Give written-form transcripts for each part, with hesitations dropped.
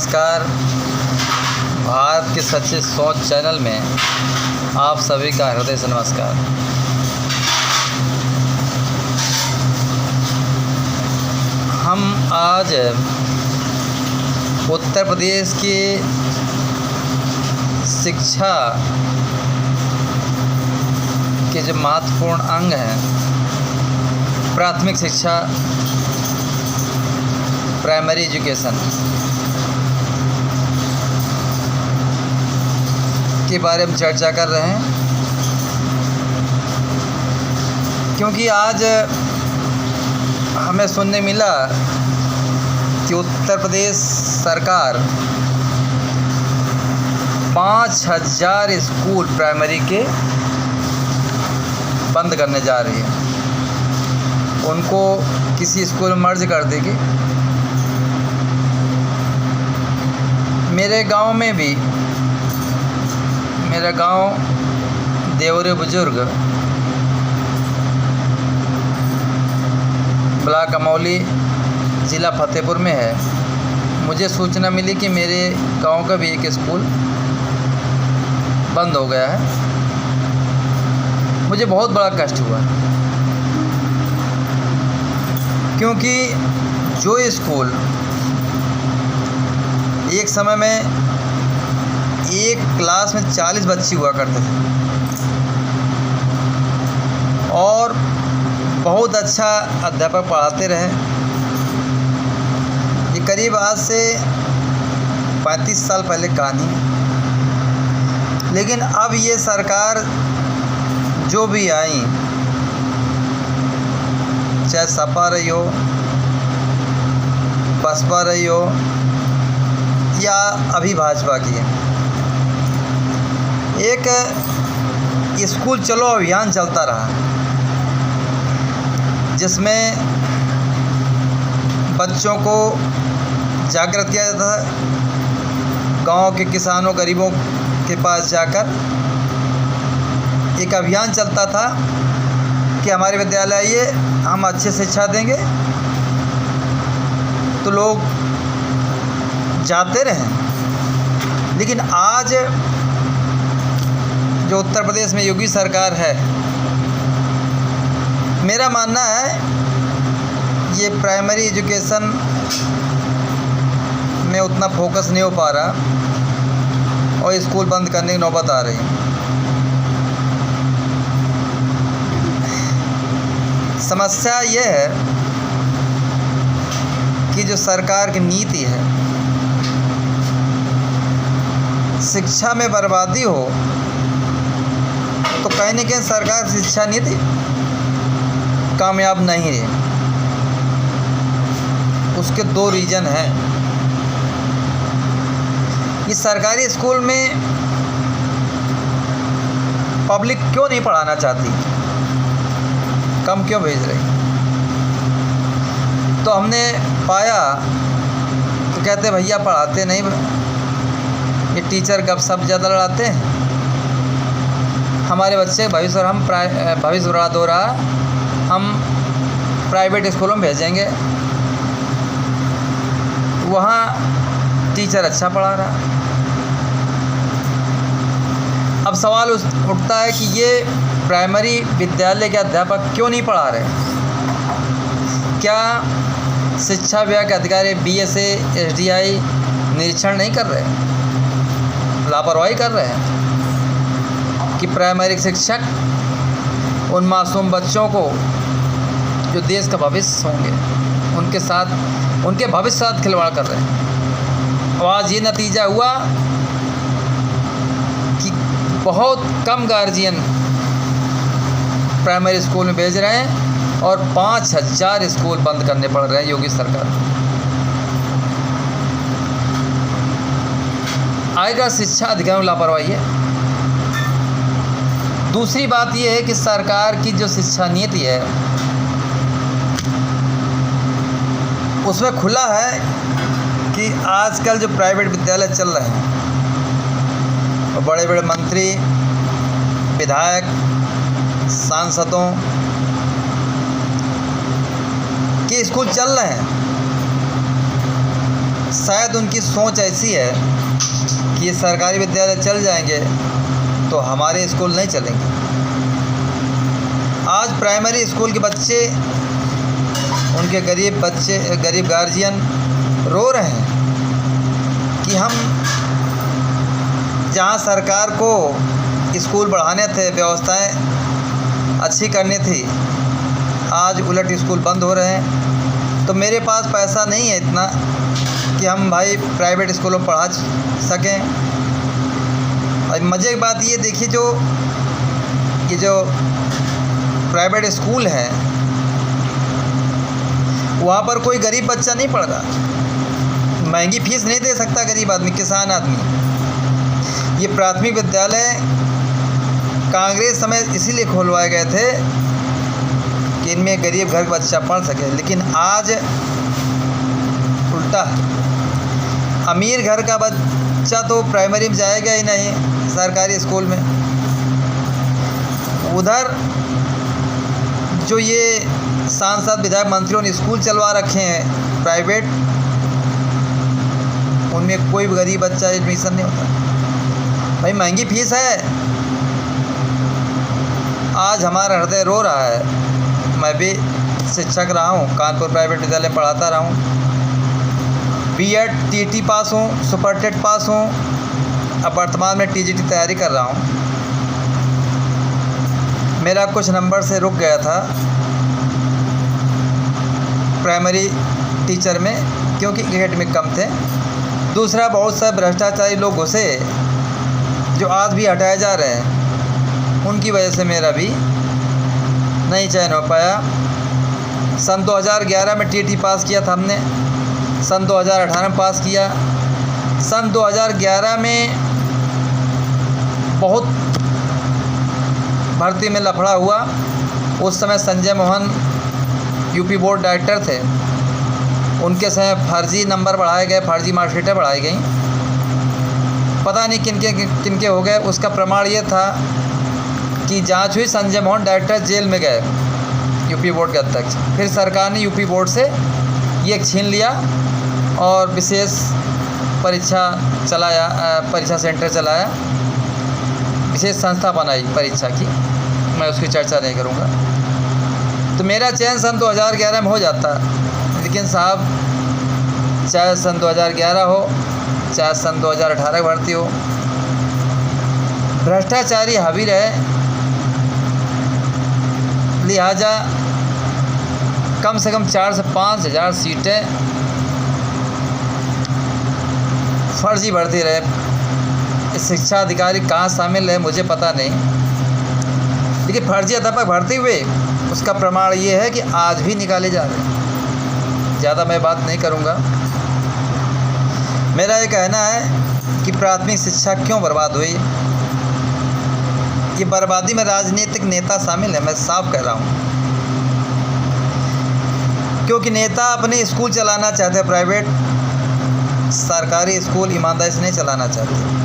नमस्कार। भारत के सच्चे सोच चैनल में आप सभी का हृदय से नमस्कार। हम आज उत्तर प्रदेश की शिक्षा के जो महत्वपूर्ण अंग हैं, प्राथमिक शिक्षा, प्राइमरी एजुकेशन के बारे में चर्चा कर रहे हैं, क्योंकि आज हमें सुनने मिला कि उत्तर प्रदेश सरकार 5000 स्कूल प्राइमरी के बंद करने जा रही है। उनको किसी स्कूल में मर्ज कर देगी। मेरे गांव में भी, मेरा गांव देवरे बुजुर्ग ब्लॉक अमौली ज़िला फतेहपुर में है। मुझे सूचना मिली कि मेरे गांव का भी एक स्कूल बंद हो गया है। मुझे बहुत बड़ा कष्ट हुआ, क्योंकि जो स्कूल एक समय में एक क्लास में 40 बच्चे हुआ करते थे और बहुत अच्छा अध्यापक पढ़ाते रहे, ये करीब आज से 35 साल पहले कहानी है। लेकिन अब ये सरकार जो भी आई, चाहे सपा रही हो, बसपा रही हो या अभी भाजपा की है, एक स्कूल चलो अभियान चलता रहा, जिसमें बच्चों को जागृत किया जाता था। गांव के किसानों गरीबों के पास जाकर एक अभियान चलता था कि हमारे विद्यालय आइए, हम अच्छी शिक्षा देंगे। तो लोग जाते रहे। लेकिन आज जो उत्तर प्रदेश में योगी सरकार है, मेरा मानना है ये प्राइमरी एजुकेशन में उतना फोकस नहीं हो पा रहा और स्कूल बंद करने की नौबत आ रही है। समस्या ये है कि जो सरकार की नीति है, शिक्षा में बर्बादी हो तो कहीं न कहीं सरकार शिक्षा नीति कामयाब नहीं रही। उसके दो रीज़न हैं। इस सरकारी स्कूल में पब्लिक क्यों नहीं पढ़ाना चाहती, कम क्यों भेज रही? तो हमने पाया तो कहते भैया पढ़ाते नहीं, ये टीचर गपशप ज़्यादा लड़ाते हैं, हमारे बच्चे भविष्य बर्बाद हो रहा, हम प्राइवेट स्कूलों में भेजेंगे, वहाँ टीचर अच्छा पढ़ा रहा। अब सवाल उठता है कि ये प्राइमरी विद्यालय के अध्यापक क्यों नहीं पढ़ा रहे? क्या शिक्षा विभाग के अधिकारी BSA SDI निरीक्षण नहीं कर रहे, लापरवाही कर रहे हैं कि प्राइमरी शिक्षक उन मासूम बच्चों को जो देश का भविष्य होंगे, उनके भविष्य साथ खिलवाड़ कर रहे हैं। और आज ये नतीजा हुआ कि बहुत कम गार्जियन प्राइमरी स्कूल में भेज रहे हैं और 5000 स्कूल बंद करने पड़ रहे हैं योगी सरकार। आएगा शिक्षा अधिकारियों की लापरवाही है। दूसरी बात यह है कि सरकार की जो शिक्षा नीति है, उसमें खुला है कि आजकल जो प्राइवेट विद्यालय चल रहे हैं, और बड़े बड़े मंत्री, विधायक, सांसदों के स्कूल चल रहे हैं, शायद उनकी सोच ऐसी है कि ये सरकारी विद्यालय चल जाएंगे तो हमारे स्कूल नहीं चलेंगे। आज प्राइमरी स्कूल के बच्चे, उनके गरीब गार्जियन रो रहे हैं कि हम जहाँ सरकार को स्कूल बढ़ाने थे, व्यवस्थाएं अच्छी करनी थी, आज उलट स्कूल बंद हो रहे हैं। तो मेरे पास पैसा नहीं है इतना कि हम भाई प्राइवेट स्कूलों में पढ़ा सकें। और मज़े की बात ये देखिए, जो प्राइवेट स्कूल है वहाँ पर कोई गरीब बच्चा नहीं पढ़ रहा, महंगी फीस नहीं दे सकता गरीब आदमी, किसान आदमी। ये प्राथमिक विद्यालय कांग्रेस समय इसीलिए खोलवाए गए थे कि इनमें गरीब घर का बच्चा पढ़ सके, लेकिन आज उल्टा, अमीर घर का बच्चा तो प्राइमरी में जाएगा ही नहीं सरकारी स्कूल में। उधर जो ये सांसद विधायक मंत्रियों ने स्कूल चलवा रखे हैं प्राइवेट, उनमें कोई भी गरीब बच्चा एडमिशन नहीं होता। भाई महंगी फीस है। आज हमारा हृदय रो रहा है। मैं भी शिक्षक रहा हूँ, कानपुर प्राइवेट विद्यालय में पढ़ाता रहा हूँ, बीएड टीटी पास हूँ, सुपर टेट पास हूँ, अब वर्तमान में टीजीटी तैयारी कर रहा हूँ। मेरा कुछ नंबर से रुक गया था प्राइमरी टीचर में, क्योंकि एकेडमिक कम थे। दूसरा, बहुत सारे भ्रष्टाचारी लोग घुसे जो आज भी हटाए जा रहे हैं, उनकी वजह से मेरा भी नहीं चयन हो पाया। सन 2011 में टीटी पास किया था हमने, सन 2018 में पास किया। सन 2011 में बहुत भर्ती में लफड़ा हुआ। उस समय Sanjay Mohan UP board director थे, उनके समय फर्जी नंबर बढ़ाए गए, फर्जी मार्कशीटें बढ़ाई गई, पता नहीं किनके हो गए। उसका प्रमाण ये था कि जांच हुई, संजय मोहन डायरेक्टर जेल में गए, यूपी बोर्ड के अध्यक्ष। फिर सरकार ने यूपी बोर्ड से ये छीन लिया और विशेष परीक्षा चलाया, परीक्षा सेंटर चलाया, विशेष संस्था बनाई परीक्षा की। मैं उसकी चर्चा नहीं करूँगा। तो मेरा चयन सन 2011 में हो जाता, लेकिन साहब चाहे सन 2011 हो, चाहे सन 2018 भर्ती हो, भ्रष्टाचारी हावी रहे, लिहाजा कम से कम 4 से 5 हज़ार सीटें फर्जी भर्ती रहे। शिक्षा अधिकारी कहाँ शामिल है मुझे पता नहीं, लेकिन फर्जी अध्यापक भर्ती हुए, उसका प्रमाण ये है कि आज भी निकाले जा रहे हैं। ज़्यादा मैं बात नहीं करूँगा। मेरा ये कहना है कि प्राथमिक शिक्षा क्यों बर्बाद हुई। ये बर्बादी में राजनीतिक नेता शामिल है, मैं साफ कह रहा हूँ, क्योंकि नेता अपने स्कूल चलाना चाहते हैं प्राइवेट, सरकारी स्कूल ईमानदारी से नहीं चलाना चाहते।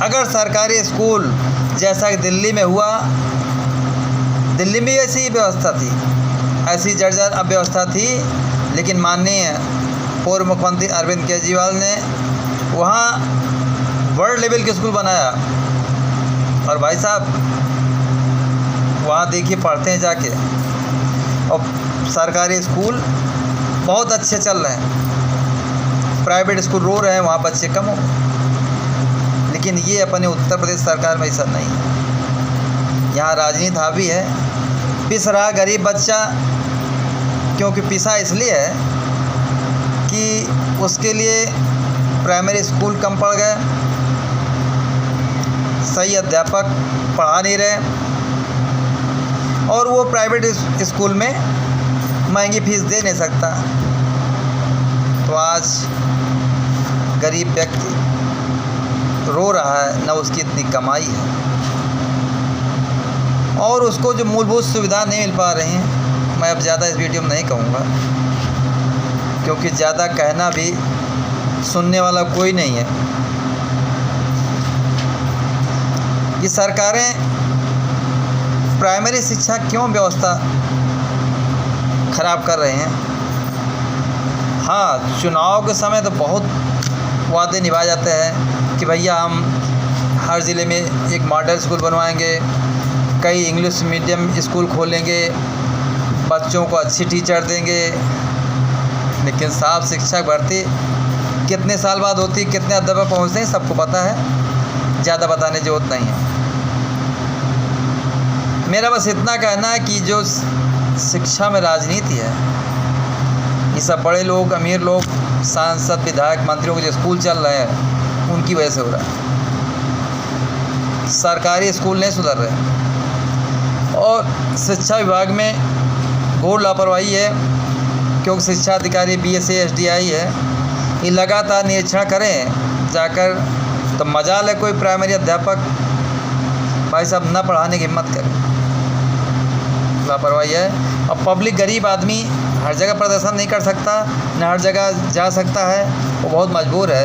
अगर सरकारी स्कूल जैसा कि दिल्ली में हुआ, दिल्ली में ऐसी ही व्यवस्था थी, ऐसी जर्जर अव्यवस्था थी, लेकिन माननीय पूर्व मुख्यमंत्री अरविंद केजरीवाल ने वहाँ वर्ल्ड लेवल के स्कूल बनाया। और भाई साहब वहाँ देखिए पढ़ते हैं जाके, और सरकारी स्कूल बहुत अच्छे चल रहे हैं, प्राइवेट स्कूल रो रहे हैं, वहाँ बच्चे कम हो। लेकिन ये अपने उत्तर प्रदेश सरकार में ऐसा नहीं है। यहाँ राजनीति हावी है, पिस रहा गरीब बच्चा, क्योंकि पिसा इसलिए है कि उसके लिए प्राइमरी स्कूल कम पड़ गए, सही अध्यापक पढ़ा नहीं रहे, और वो प्राइवेट स्कूल में महंगी फीस दे नहीं सकता। तो आज गरीब व्यक्ति रो रहा है, न उसकी इतनी कमाई है, और उसको जो मूलभूत सुविधा नहीं मिल पा रही हैं। मैं अब ज़्यादा इस वीडियो में नहीं कहूँगा, क्योंकि ज़्यादा कहना भी सुनने वाला कोई नहीं है। ये सरकारें प्राइमरी शिक्षा क्यों व्यवस्था खराब कर रहे हैं, हाँ, चुनाव के समय तो बहुत वादे निभाए जाते हैं कि भैया हम हर ज़िले में एक मॉडल स्कूल बनवाएंगे, कई इंग्लिश मीडियम स्कूल खोलेंगे, बच्चों को अच्छी टीचर देंगे। लेकिन साहब शिक्षक भर्ती कितने साल बाद होती, कितने अध्यापक पहुँचते हैं सबको पता है, ज़्यादा बताने की ज़रूरत नहीं है। मेरा बस इतना कहना है कि जो शिक्षा में राजनीति है, ये सब बड़े लोग, अमीर लोग, सांसद, विधायक, मंत्रियों के जो स्कूल चल रहे हैं उनकी वजह से हो रहा है। सरकारी स्कूल नहीं सुधर रहे और शिक्षा विभाग में घोर लापरवाही है, क्योंकि शिक्षा अधिकारी BSA SDI है, ये लगातार निरीक्षण करें जाकर, तो मजाल है कोई प्राइमरी अध्यापक भाई साहब न पढ़ाने की हिम्मत करे। लापरवाही है। और पब्लिक, गरीब आदमी हर जगह प्रदर्शन नहीं कर सकता, न हर जगह जा सकता है, वो बहुत मजबूर है।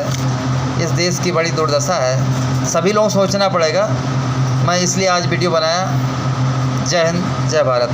इस देश की बड़ी दुर्दशा है, सभी लोगों को सोचना पड़ेगा। मैं इसलिए आज वीडियो बनाया। जय हिंद, जय भारत।